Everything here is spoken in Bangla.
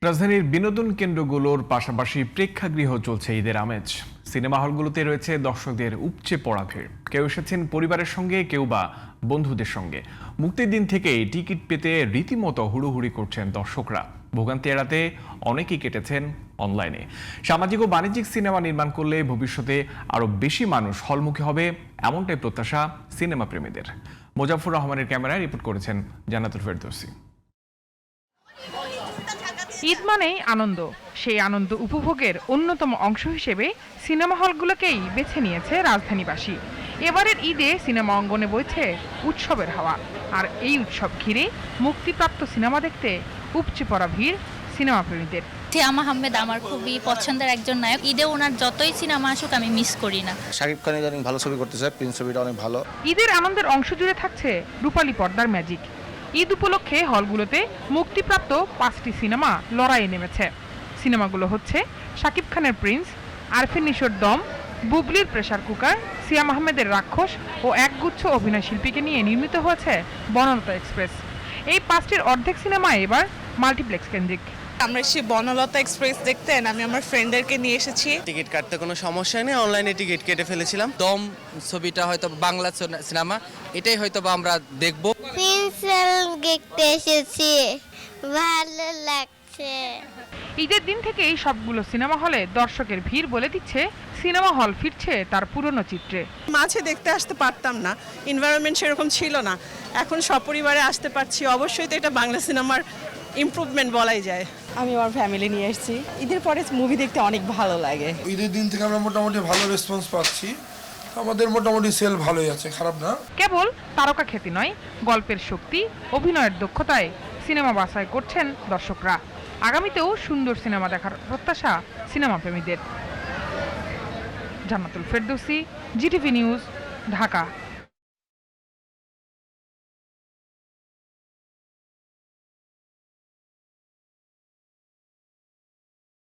রাজধানীর বিনোদন কেন্দ্রগুলোর পাশাপাশি প্রেক্ষাগৃহ চলছে ঈদের আমেজ। সিনেমা হলগুলোতে রয়েছে দর্শকদের উপচে পড়া ভিড়। কেউ এসেছেন পরিবারের সঙ্গে, কেউ বা বন্ধুদের সঙ্গে। মুক্তির দিন থেকেই টিকিট পেতে রীতিমতো হুড়োহুড়ি করছেন দর্শকরা। ভোগান্তি এড়াতে অনেকেই কেটেছেন অনলাইনে। সামাজিক ও বাণিজ্যিক সিনেমা নির্মাণ করলে ভবিষ্যতে আরও বেশি মানুষ হলমুখী হবে, এমনটাই প্রত্যাশা সিনেমা প্রেমীদের। মোজাফফর রহমানের ক্যামেরায় রিপোর্ট করেছেন জান্নাতুল ফেরদৌসী। ঈদ মানেই আনন্দ। সেই আনন্দ উপভোগের অন্যতম অংশ হিসেবে সিনেমা হলগুলোকেই বেছে নিয়েছে রাজধানীবাসী। এবারের ঈদে সিনেমা অঙ্গনে বইছে উৎসবের হাওয়া। আর এই উৎসব ঘিরে মুক্তিপ্রাপ্ত সিনেমা দেখতে উপচে পড়া ভিড় সিনেমা প্রেমীদের। সিয়াম আহমেদ আমার খুবই পছন্দের একজন নায়ক। ঈদে ওনার যতই সিনেমা আসুক আমি মিস করি না। শাকিব খান ইদানিং ভালো ছবি করতেছে, প্রিন্স ছবিটা অনেক ভালো। ঈদের আনন্দের অংশ জুড়ে থাকছে রূপালী পর্দার ম্যাজিক। ঈদ উপলক্ষে হলগুলোতে মুক্তিপ্রাপ্ত 5টি সিনেমা লড়াইয়ে নেমেছে। সিনেমাগুলো হচ্ছে শাকিব খানের প্রিন্স, আরফিন নিশোর দম, বুবলির প্রেসার কুকার, সিয়াম আহমেদের রাক্ষস ও একগুচ্ছ অভিনয় শিল্পীকে নিয়ে নির্মিত হয়েছে বনলতা এক্সপ্রেস। এই 5টির অর্ধেক সিনেমা এবার মাল্টিপ্লেক্স কেন্দ্রিক। আমরা এসেছি বনলতা এক্সপ্রেস দেখতে। আমি আমার ফ্রেন্ডদেরকে নিয়ে এসেছি। টিকিট কাটতে কোনো সমস্যা নেই, অনলাইনে টিকিট কেটে ফেলেছিলাম। দম ছবিটা হয়তো বাংলা সিনেমা, এটাই হয়তো আমরা দেখব। দেখতে এসেছি, ভালো লাগছে। ঈদের দিন থেকেই সবগুলো সিনেমা হলে দর্শকের ভিড় বলে দিচ্ছে সিনেমা হল ফিরছে তার পুরনো চিত্রে। মাঝে দেখতে আসতে পারতাম না, এনভায়রনমেন্ট সেরকম ছিল না। এখন সপরিবারে আসতে পারছি। অবশ্যই তো এটা বাংলা সিনেমার ইমপ্রুভমেন্ট বলাই যায়। আমি আমার ফ্যামিলি নিয়ে এসেছি। ঈদের পরে মুভি দেখতে অনেক ভালো লাগে। ঈদের দিন থেকে আমরা মোটামুটি ভালো রেসপন্স পাচ্ছি। আমাদের মোটামুটি সেল ভালোই আছে, খারাপ না। কেবল তারকা খ্যাতি নয়, গল্পের শক্তি, অভিনয়ের দক্ষতায় সিনেমা বাছাই করছেন দর্শকরা। আগামীতেও সুন্দর সিনেমা দেখার প্রত্যাশা সিনেমা প্রেমীদের। জান্নাতুল ফেরদৌসী, জিটিভি নিউজ, ঢাকা।